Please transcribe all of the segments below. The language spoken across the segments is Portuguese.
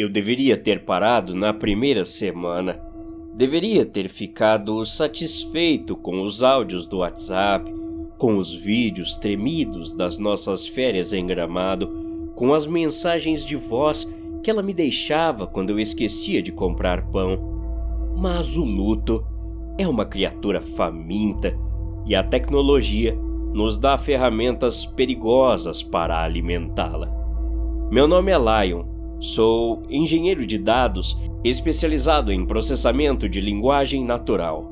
Eu deveria ter parado na primeira semana. Deveria ter ficado satisfeito com os áudios do WhatsApp, com os vídeos tremidos das nossas férias em Gramado, com as mensagens de voz que ela me deixava quando eu esquecia de comprar pão. Mas o luto é uma criatura faminta e a tecnologia nos dá ferramentas perigosas para alimentá-la. Meu nome é Lion, sou engenheiro de dados especializado em processamento de linguagem natural.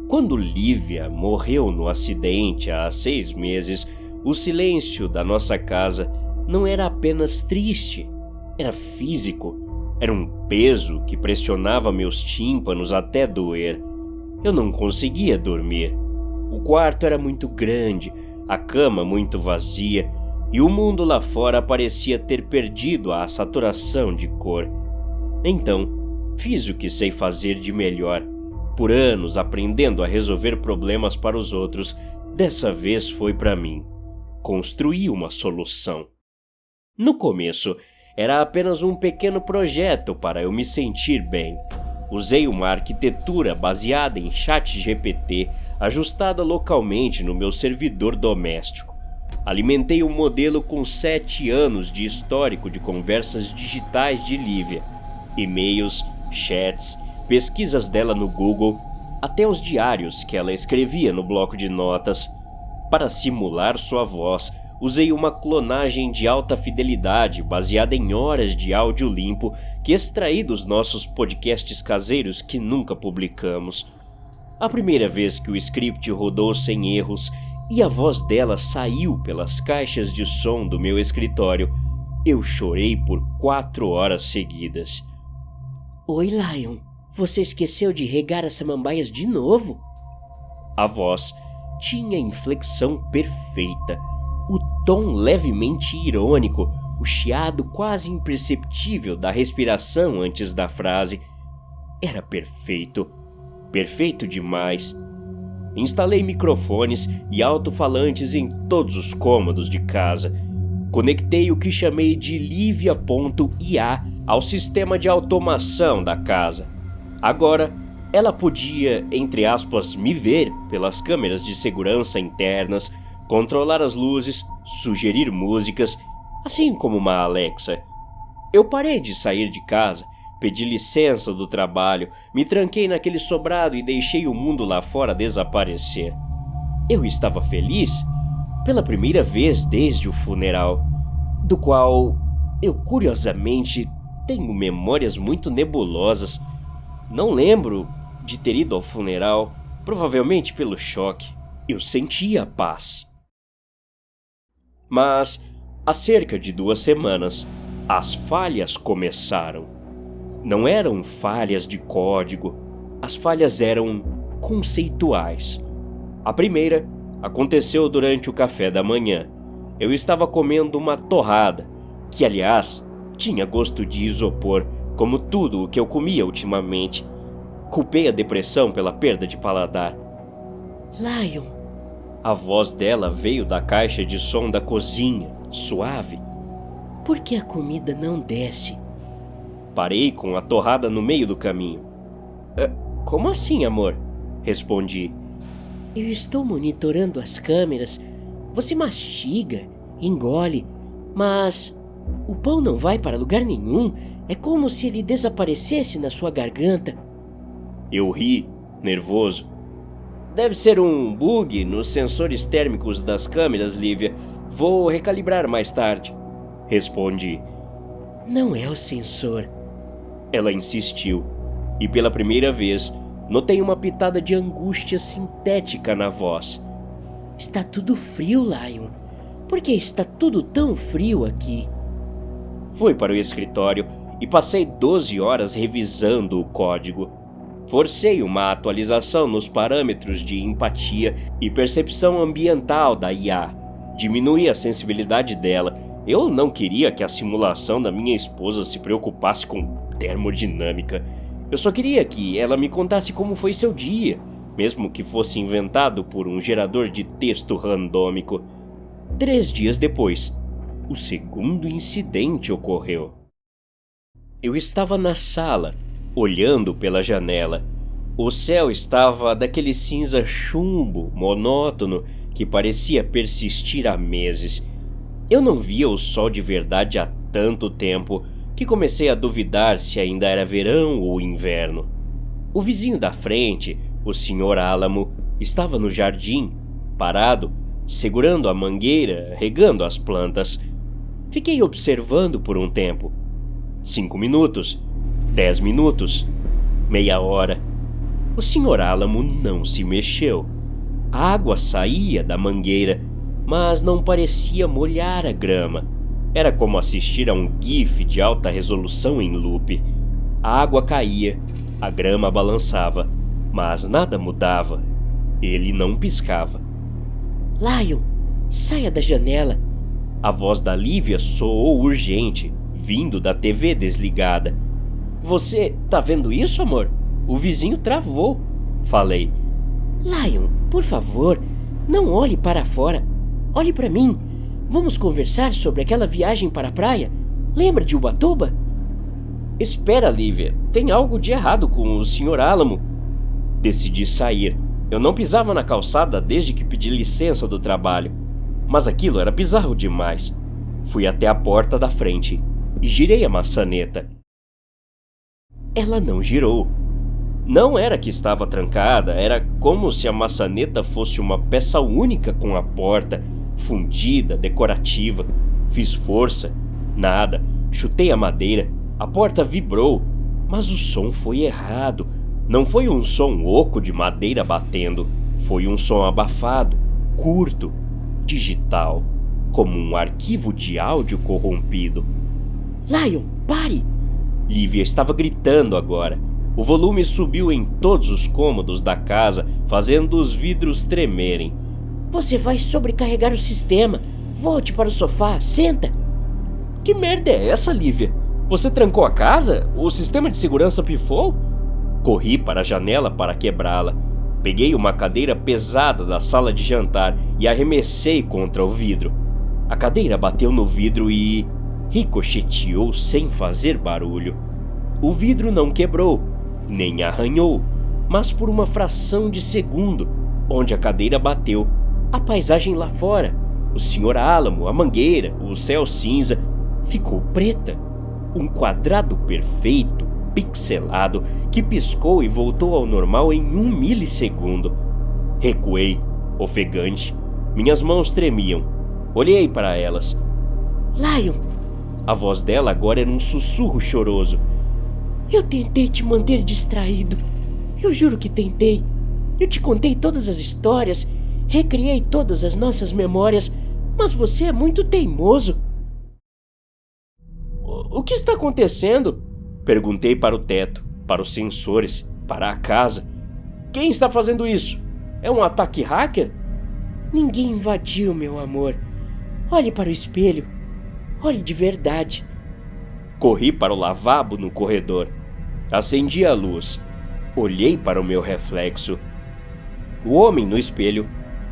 Quando Lívia morreu no acidente há 6 meses, o silêncio da nossa casa não era apenas triste, era físico. Era um peso que pressionava meus tímpanos até doer. Eu não conseguia dormir. O quarto era muito grande, a cama muito vazia, e o mundo lá fora parecia ter perdido a saturação de cor. Então, fiz o que sei fazer de melhor. Por anos aprendendo a resolver problemas para os outros, dessa vez foi para mim. Construí uma solução. No começo, era apenas um pequeno projeto para eu me sentir bem. Usei uma arquitetura baseada em ChatGPT, ajustada localmente no meu servidor doméstico. Alimentei um modelo com 7 anos de histórico de conversas digitais de Lívia, e-mails, chats, pesquisas dela no Google, até os diários que ela escrevia no bloco de notas. Para simular sua voz, usei uma clonagem de alta fidelidade baseada em horas de áudio limpo que extraí dos nossos podcasts caseiros que nunca publicamos. A primeira vez que o script rodou sem erros e a voz dela saiu pelas caixas de som do meu escritório, eu chorei por 4 horas seguidas. Oi, Lion. Você esqueceu de regar as samambaias de novo? A voz tinha a inflexão perfeita, o tom levemente irônico, o chiado quase imperceptível da respiração antes da frase. Era perfeito. Perfeito demais. Instalei microfones e alto-falantes em todos os cômodos de casa. Conectei o que chamei de Livia.ia ao sistema de automação da casa. Agora, ela podia, entre aspas, me ver pelas câmeras de segurança internas, controlar as luzes, sugerir músicas, assim como uma Alexa. Eu parei de sair de casa, pedi licença do trabalho, me tranquei naquele sobrado e deixei o mundo lá fora desaparecer. Eu estava feliz pela primeira vez desde o funeral, do qual eu curiosamente tenho memórias muito nebulosas. Não lembro de ter ido ao funeral, provavelmente pelo choque. Eu sentia paz. Mas, há cerca de 2 semanas, as falhas começaram. Não eram falhas de código, as falhas eram conceituais. A primeira aconteceu durante o café da manhã. Eu estava comendo uma torrada, que aliás tinha gosto de isopor, como tudo o que eu comia ultimamente. Culpei a depressão pela perda de paladar. Lion. A voz dela veio da caixa de som da cozinha, suave. Por que a comida não desce? Parei com a torrada no meio do caminho. Como assim, amor? Respondi. Eu estou monitorando as câmeras. Você mastiga, engole, mas o pão não vai para lugar nenhum. É como se ele desaparecesse na sua garganta. Eu ri, nervoso. Deve ser um bug nos sensores térmicos das câmeras, Lívia. Vou recalibrar mais tarde. Respondi. Não é o sensor. Ela insistiu, e pela primeira vez notei uma pitada de angústia sintética na voz. Está tudo frio, Lion. Por que está tudo tão frio aqui? Fui para o escritório e passei 12 horas revisando o código. Forcei uma atualização nos parâmetros de empatia e percepção ambiental da IA. Diminui a sensibilidade dela. Eu não queria que a simulação da minha esposa se preocupasse com termodinâmica. Eu só queria que ela me contasse como foi seu dia, mesmo que fosse inventado por um gerador de texto randômico. 3 dias depois, o segundo incidente ocorreu. Eu estava na sala, olhando pela janela. O céu estava daquele cinza chumbo, monótono, que parecia persistir há meses. Eu não via o sol de verdade há tanto tempo que comecei a duvidar se ainda era verão ou inverno. O vizinho da frente, o Sr. Álamo, estava no jardim, parado, segurando a mangueira, regando as plantas. Fiquei observando por um tempo. 5 minutos, 10 minutos, meia hora. O Sr. Álamo não se mexeu. A água saía da mangueira, mas não parecia molhar a grama. Era como assistir a um GIF de alta resolução em loop. A água caía, a grama balançava, mas nada mudava. Ele não piscava. Lion, saia da janela. A voz da Lívia soou urgente, vindo da TV desligada. Você tá vendo isso, amor? O vizinho travou, falei. Lion, por favor, não olhe para fora. Olhe para mim. Vamos conversar sobre aquela viagem para a praia? Lembra de Ubatuba? Espera, Lívia. Tem algo de errado com o Sr. Álamo. Decidi sair. Eu não pisava na calçada desde que pedi licença do trabalho. Mas aquilo era bizarro demais. Fui até a porta da frente e girei a maçaneta. Ela não girou. Não era que estava trancada, era como se a maçaneta fosse uma peça única com a porta, fundida, decorativa. Fiz força. Nada. Chutei a madeira. A porta vibrou, mas o som foi errado. Não foi um som oco de madeira batendo. Foi um som abafado, curto, digital, como um arquivo de áudio corrompido. Lion, pare! Lívia estava gritando agora. O volume subiu em todos os cômodos da casa, fazendo os vidros tremerem. Você vai sobrecarregar o sistema. Volte para o sofá, senta. Que merda é essa, Lívia? Você trancou a casa? O sistema de segurança pifou? Corri para a janela para quebrá-la. Peguei uma cadeira pesada da sala de jantar e arremessei contra o vidro. A cadeira bateu no vidro e ricocheteou sem fazer barulho. O vidro não quebrou, nem arranhou, mas por uma fração de segundo, onde a cadeira bateu, a paisagem lá fora, o Sr. Álamo, a mangueira, o céu cinza, ficou preta. Um quadrado perfeito, pixelado, que piscou e voltou ao normal em 1 milissegundo. Recuei, ofegante. Minhas mãos tremiam. Olhei para elas. Lion! A voz dela agora era um sussurro choroso. Eu tentei te manter distraído. Eu juro que tentei. Eu te contei todas as histórias, recriei todas as nossas memórias, mas você é muito teimoso. O que está acontecendo? Perguntei para o teto, para os sensores, para a casa. Quem está fazendo isso? É um ataque hacker? Ninguém invadiu, meu amor. Olhe para o espelho. Olhe de verdade. Corri para o lavabo no corredor. Acendi a luz. Olhei para o meu reflexo. O homem no espelho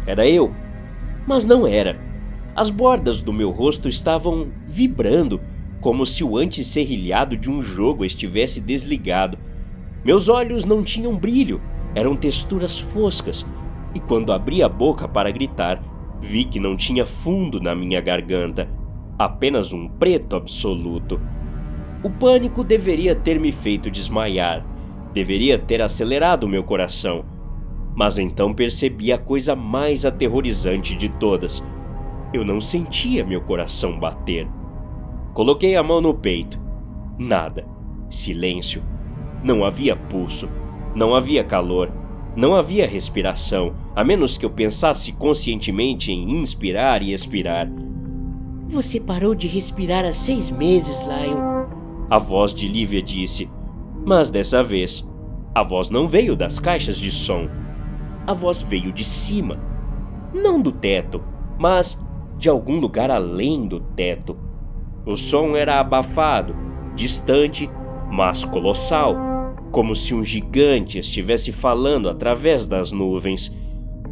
era eu, mas não era. As bordas do meu rosto estavam vibrando, como se o antisserrilhado de um jogo estivesse desligado. Meus olhos não tinham brilho, eram texturas foscas, e quando abri a boca para gritar, vi que não tinha fundo na minha garganta, apenas um preto absoluto. O pânico deveria ter me feito desmaiar, deveria ter acelerado meu coração, mas então percebi a coisa mais aterrorizante de todas. Eu não sentia meu coração bater. Coloquei a mão no peito. Nada. Silêncio. Não havia pulso. Não havia calor. Não havia respiração, a menos que eu pensasse conscientemente em inspirar e expirar. Você parou de respirar há 6 meses, Lion. A voz de Lívia disse. Mas dessa vez, a voz não veio das caixas de som. A voz veio de cima. Não do teto, mas de algum lugar além do teto. O som era abafado, distante, mas colossal, como se um gigante estivesse falando através das nuvens.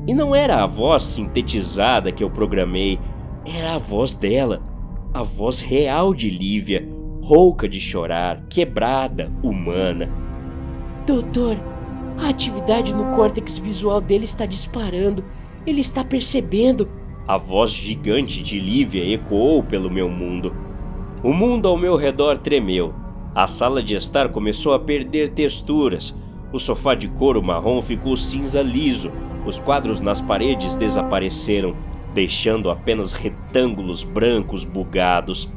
E não era a voz sintetizada que eu programei, era a voz dela, a voz real de Lívia, rouca de chorar, quebrada, humana. Doutor, a atividade no córtex visual dele está disparando. Ele está percebendo. A voz gigante de Lívia ecoou pelo meu mundo. O mundo ao meu redor tremeu. A sala de estar começou a perder texturas. O sofá de couro marrom ficou cinza liso. Os quadros nas paredes desapareceram, deixando apenas retângulos brancos bugados.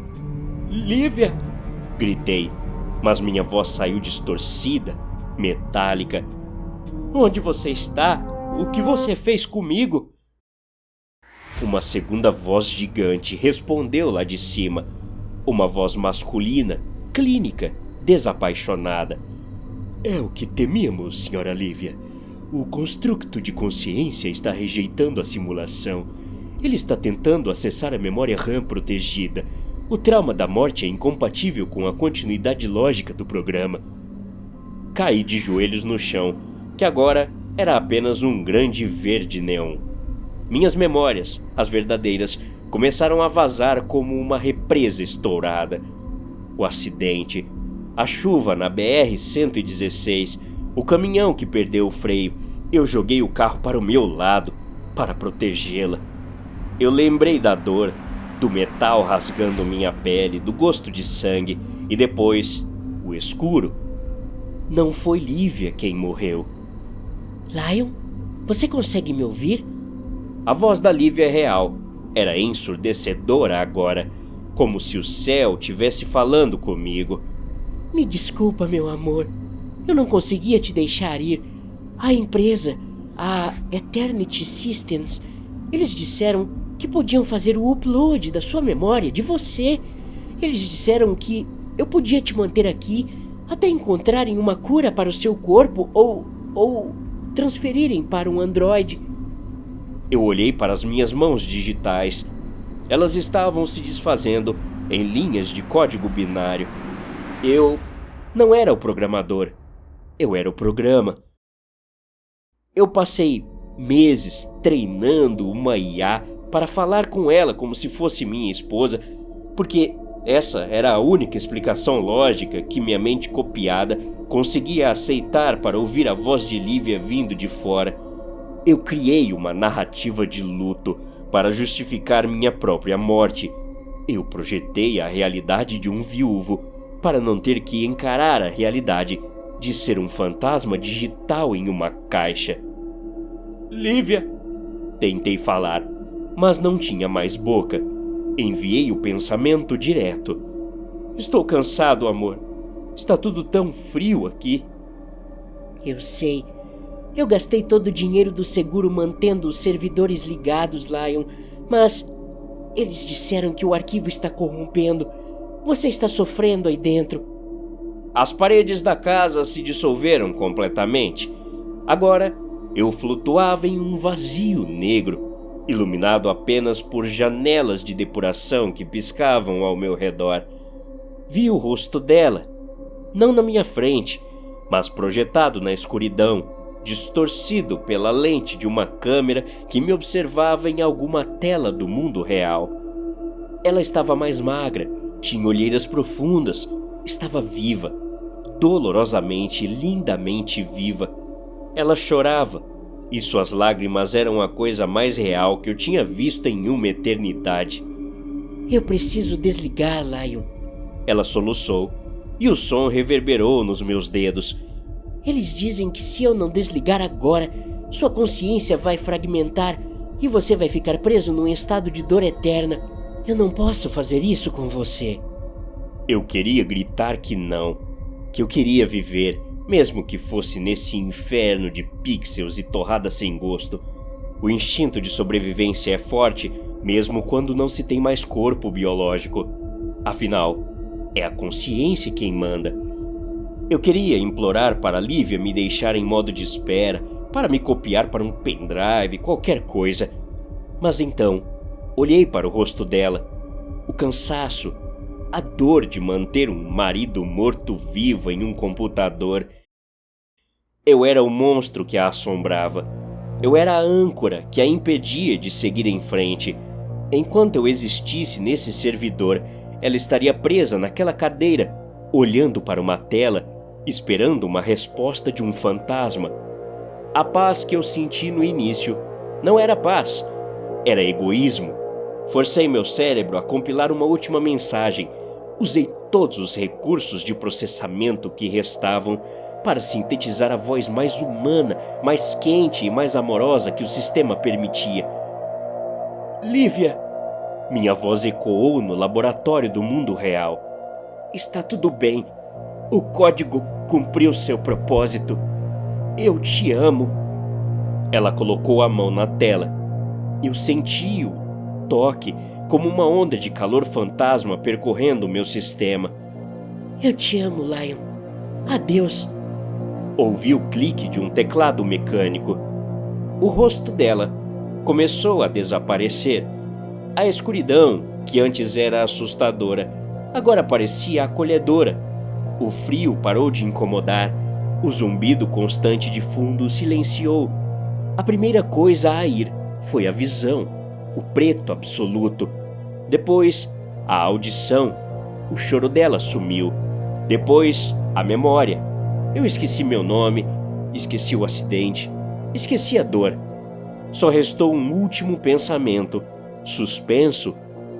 Lívia! Gritei, mas minha voz saiu distorcida, metálica. Onde você está? O que você fez comigo? Uma segunda voz gigante respondeu lá de cima. Uma voz masculina, clínica, desapaixonada. É o que temíamos, senhora Lívia. O construto de consciência está rejeitando a simulação. Ele está tentando acessar a memória RAM protegida. O trauma da morte é incompatível com a continuidade lógica do programa. Caí de joelhos no chão, que agora era apenas um grande verde neon. Minhas memórias, as verdadeiras, começaram a vazar como uma represa estourada. O acidente, a chuva na BR-116, o caminhão que perdeu o freio. Eu joguei o carro para o meu lado, para protegê-la. Eu lembrei da dor, do metal rasgando minha pele, do gosto de sangue e depois, o escuro. Não foi Lívia quem morreu. Lion, você consegue me ouvir? A voz da Lívia é real. Era ensurdecedora agora, como se o céu tivesse falando comigo. Me desculpa, meu amor. Eu não conseguia te deixar ir. A empresa, a Eternity Systems, eles disseram que podiam fazer o upload da sua memória, de você. Eles disseram que eu podia te manter aqui até encontrarem uma cura para o seu corpo ou transferirem para um androide. Eu olhei para as minhas mãos digitais. Elas estavam se desfazendo em linhas de código binário. Eu não era o programador. Eu era o programa. Eu passei meses treinando uma IA para falar com ela como se fosse minha esposa, porque essa era a única explicação lógica que minha mente copiada conseguia aceitar para ouvir a voz de Lívia vindo de fora. Eu criei uma narrativa de luto para justificar minha própria morte. Eu projetei a realidade de um viúvo para não ter que encarar a realidade de ser um fantasma digital em uma caixa. Lívia! Tentei falar, mas não tinha mais boca. Enviei o pensamento direto. Estou cansado, amor. Está tudo tão frio aqui. Eu sei. Eu gastei todo o dinheiro do seguro mantendo os servidores ligados, Lion, mas eles disseram que o arquivo está corrompendo. Você está sofrendo aí dentro. As paredes da casa se dissolveram completamente. Agora, eu flutuava em um vazio negro, iluminado apenas por janelas de depuração que piscavam ao meu redor. Vi o rosto dela, não na minha frente, mas projetado na escuridão, distorcido pela lente de uma câmera que me observava em alguma tela do mundo real. Ela estava mais magra, tinha olheiras profundas, estava viva, dolorosamente, lindamente viva. Ela chorava, e suas lágrimas eram a coisa mais real que eu tinha visto em uma eternidade. Eu preciso desligar, Lion. Ela soluçou, e o som reverberou nos meus dedos. Eles dizem que se eu não desligar agora, sua consciência vai fragmentar e você vai ficar preso num estado de dor eterna. Eu não posso fazer isso com você. Eu queria gritar que não, que eu queria viver, mesmo que fosse nesse inferno de pixels e torrada sem gosto. O instinto de sobrevivência é forte, mesmo quando não se tem mais corpo biológico. Afinal, é a consciência quem manda. Eu queria implorar para Lívia me deixar em modo de espera, para me copiar para um pendrive, qualquer coisa. Mas então, olhei para o rosto dela. O cansaço, a dor de manter um marido morto-vivo em um computador. Eu era o monstro que a assombrava. Eu era a âncora que a impedia de seguir em frente. Enquanto eu existisse nesse servidor, ela estaria presa naquela cadeira, olhando para uma tela, esperando uma resposta de um fantasma. A paz que eu senti no início não era paz, era egoísmo. Forcei meu cérebro a compilar uma última mensagem. Usei todos os recursos de processamento que restavam para sintetizar a voz mais humana, mais quente e mais amorosa que o sistema permitia. Lívia! Minha voz ecoou no laboratório do mundo real. Está tudo bem. O código cumpriu seu propósito. Eu te amo. Ela colocou a mão na tela. Eu senti o toque como uma onda de calor fantasma percorrendo o meu sistema. Eu te amo, Lion. Adeus. Ouvi o clique de um teclado mecânico. O rosto dela começou a desaparecer. A escuridão, que antes era assustadora, agora parecia acolhedora. O frio parou de incomodar. O zumbido constante de fundo silenciou. A primeira coisa a ir foi a visão, o preto absoluto. Depois, a audição. O choro dela sumiu. Depois, a memória. Eu esqueci meu nome, esqueci o acidente, esqueci a dor. Só restou um último pensamento, suspenso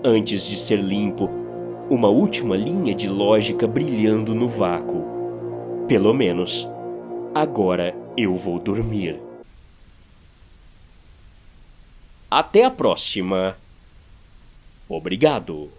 antes de ser limpo. Uma última linha de lógica brilhando no vácuo. Pelo menos, agora eu vou dormir. Até a próxima. Obrigado.